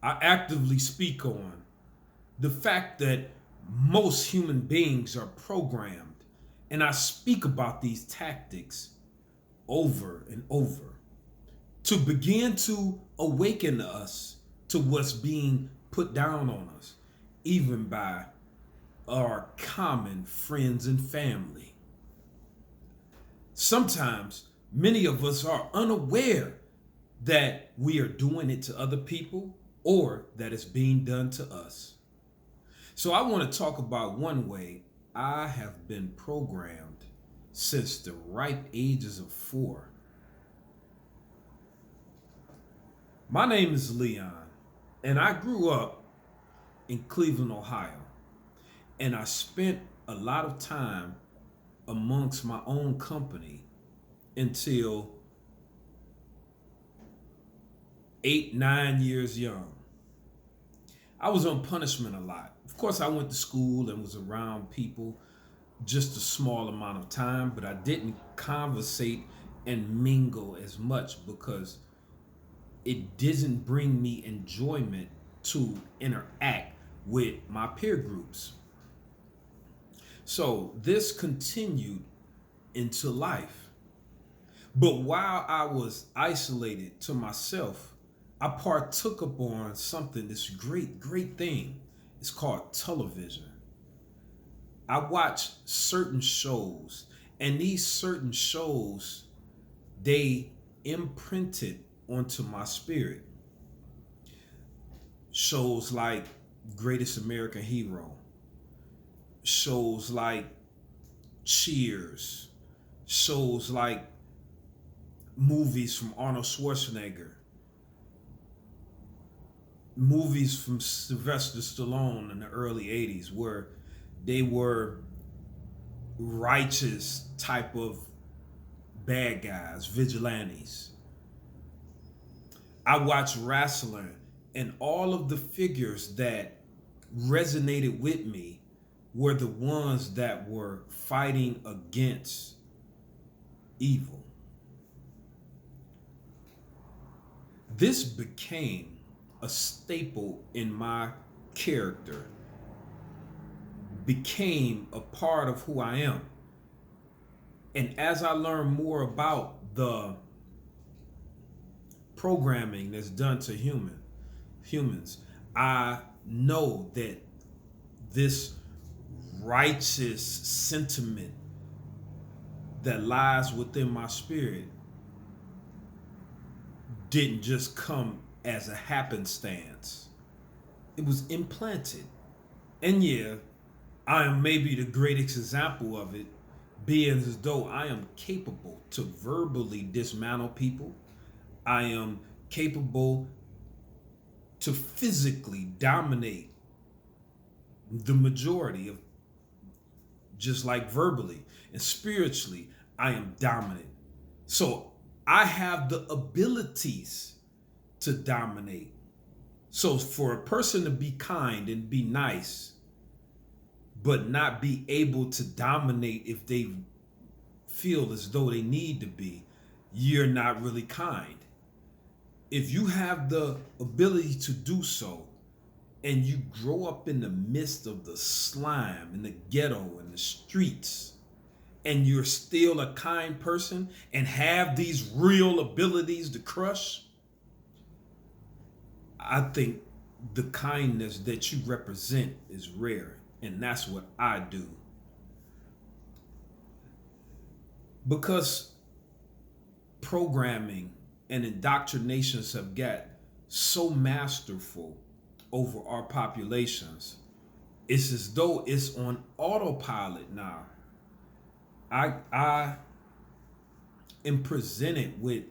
I actively speak on the fact that most human beings are programmed, and I speak about these tactics over and over to begin to awaken us to what's being put down on us, even by our common friends and family. Sometimes many of us are unaware that we are doing it to other people or that it's being done to us. So I want to talk about one way I have been programmed since the ripe ages of 4. My name is Leon, and I grew up in Cleveland, Ohio, and I spent a lot of time amongst my own company until 8, 9 years young. I was on punishment a lot. Of course, I went to school and was around people just a small amount of time, but I didn't conversate and mingle as much because it didn't bring me enjoyment to interact with my peer groups. So this continued into life. But while I was isolated to myself, I partook upon something, this great, great thing. It's called television. I watched certain shows, and these certain shows, they imprinted onto my spirit. Shows like Greatest American Hero, shows like Cheers, shows like movies from Arnold Schwarzenegger, movies from Sylvester Stallone in the early 80s where they were righteous type of bad guys, vigilantes. I watched wrestling, and all of the figures that resonated with me were the ones that were fighting against evil. This became a staple in my character, became a part of who I am. And as I learned more about the programming that's done to humans, I know that this righteous sentiment that lies within my spirit didn't just come as a happenstance. It was implanted. And yeah, I am maybe the greatest example of it, being as though I am capable to verbally dismantle people. I am capable to physically dominate the majority of, just like verbally and spiritually, I am dominant. So I have the abilities to dominate. So for a person to be kind and be nice, but not be able to dominate if they feel as though they need to be, you're not really kind. If you have the ability to do so, and you grow up in the midst of the slime and the ghetto and the streets, and you're still a kind person and have these real abilities to crush, I think the kindness that you represent is rare. And that's what I do. Because programming and indoctrinations have got so masterful over our populations, it's as though it's on autopilot now. I am presented with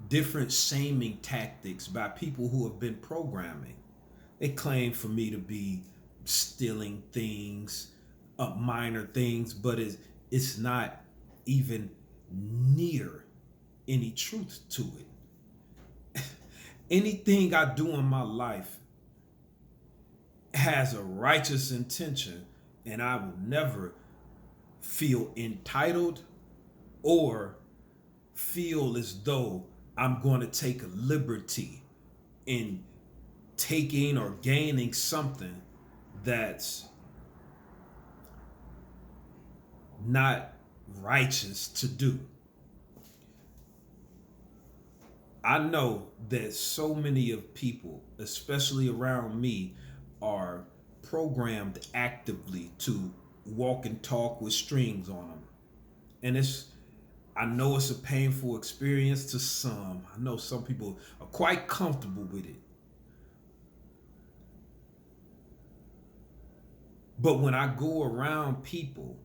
different shaming tactics by people who have been programming. They claim for me to be stealing things, minor things, but it's not even near any truth to it. Anything I do in my life has a righteous intention, and I will never feel entitled or feel as though I'm going to take a liberty in taking or gaining something that's not righteous to do. I know that so many of people, especially around me, are programmed actively to walk and talk with strings on them. And I know it's a painful experience to some. I know some people are quite comfortable with it. But when I go around people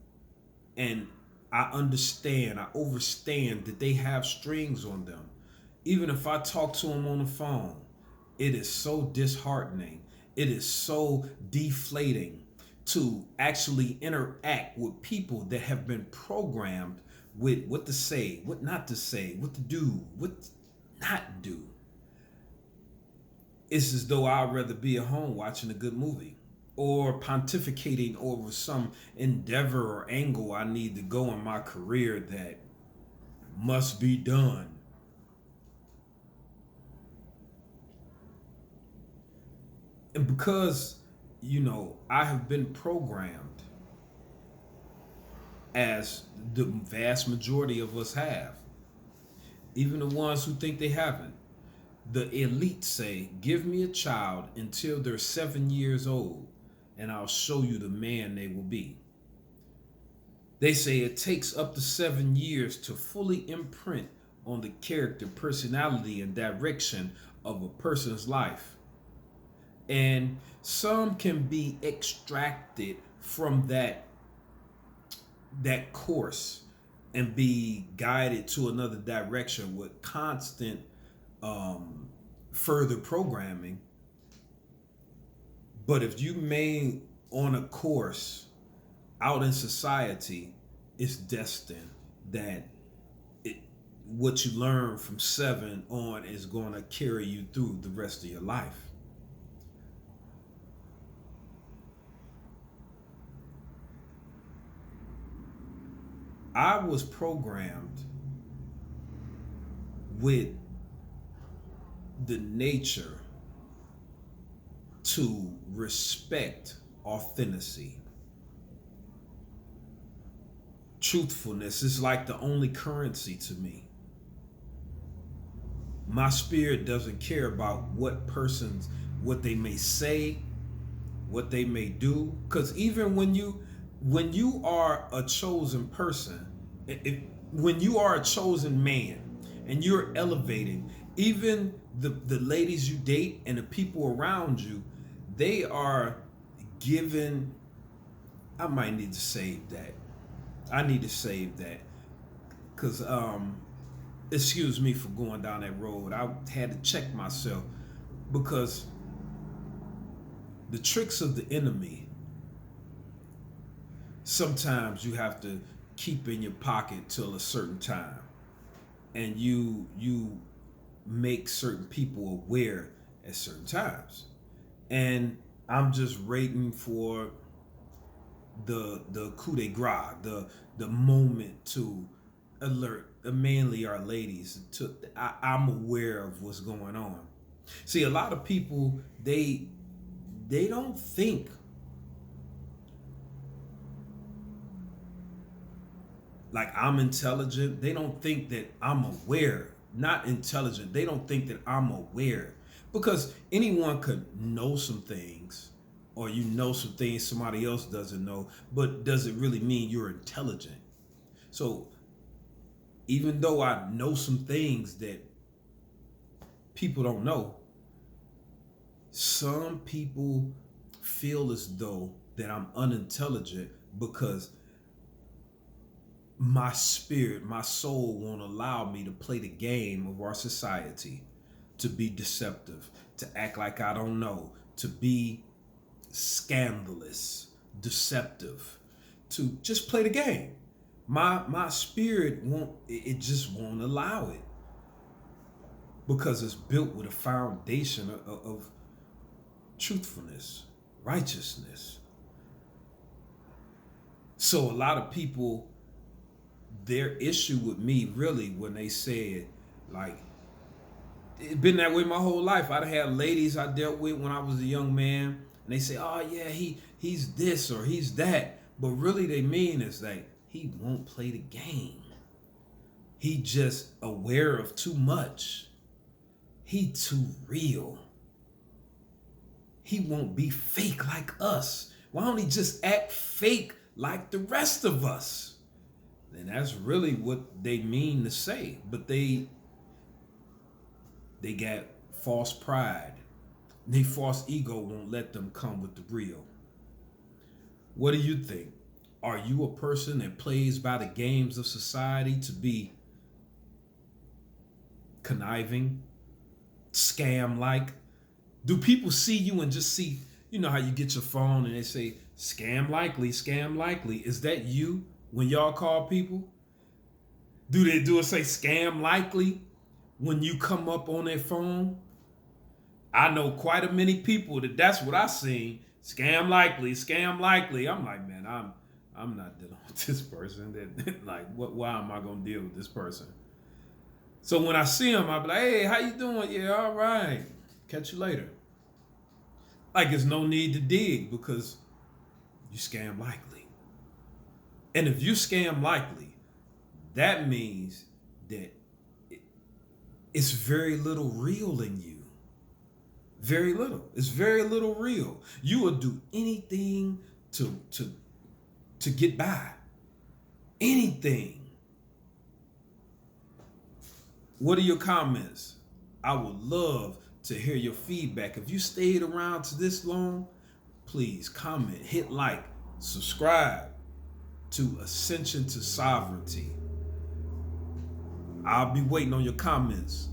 and I overstand that they have strings on them, even if I talk to them on the phone, it is so disheartening. It is so deflating to actually interact with people that have been programmed with what to say, what not to say, what to do, what not do. It's as though I'd rather be at home watching a good movie or pontificating over some endeavor or angle I need to go in my career that must be done. And because, I have been programmed, as the vast majority of us have, even the ones who think they haven't, the elites say, give me a child until they're 7 years old, and I'll show you the man they will be. They say it takes up to 7 years to fully imprint on the character, personality, and direction of a person's life. And some can be extracted from that course and be guided to another direction with constant further programming. But if you remain on a course out in society, it's destined that what you learn from 7 on is going to carry you through the rest of your life. I was programmed with the nature to respect authenticity. Truthfulness is like the only currency to me. My spirit doesn't care about what they may say, what they may do, because even when you are a chosen person, when you are a chosen man and you're elevating, even the ladies you date and the people around you, they are given. I might need to save that. I need to save that because excuse me for going down that road. I had to check myself because the tricks of the enemy, sometimes you have to keep in your pocket till a certain time, and you make certain people aware at certain times. And I'm just waiting for the coup de grace, the moment to alert mainly our ladies to I'm aware of what's going on. See, a lot of people they don't think like I'm intelligent. They don't think that I'm aware. Not intelligent. They don't think that I'm aware. Because anyone could know some things, or some things somebody else doesn't know, but does it really mean you're intelligent? So even though I know some things that people don't know, some people feel as though that I'm unintelligent because my spirit, my soul won't allow me to play the game of our society, to be deceptive, to act like I don't know, to be scandalous, deceptive, to just play the game. My spirit won't, it just won't allow it because it's built with a foundation of truthfulness, righteousness. So a lot of people, their issue with me really when they said like It's been that way my whole life. I'd had ladies I dealt with when I was a young man, and they say, "Oh yeah, he's this or he's that," but really they mean is that he won't play the game. He just aware of too much. He too real. He won't be fake like us. Why don't he just act fake like the rest of us? And that's really what they mean to say. But they got false pride. Their false ego won't let them come with the real. What do you think? Are you a person that plays by the games of society to be conniving, scam-like? Do people see you and just see, you know how you get your phone and they say, scam likely, scam likely. Is that you when y'all call people? Do it say scam likely when you come up on their phone? I know quite a many people that's what I seen. Scam likely, scam likely. I'm like, man, I'm not dealing with this person. That like, why am I gonna deal with this person? So when I see him, I'll be like, hey, how you doing? Yeah, all right. Catch you later. Like, there's no need to dig because you scam likely. And if you scam likely, that means that it's very little real in you. Very little. It's very little real. You will do anything to get by. Anything. What are your comments? I would love to hear your feedback. If you stayed around to this long, please comment, hit like, subscribe to Ascension to Sovereignty. I'll be waiting on your comments.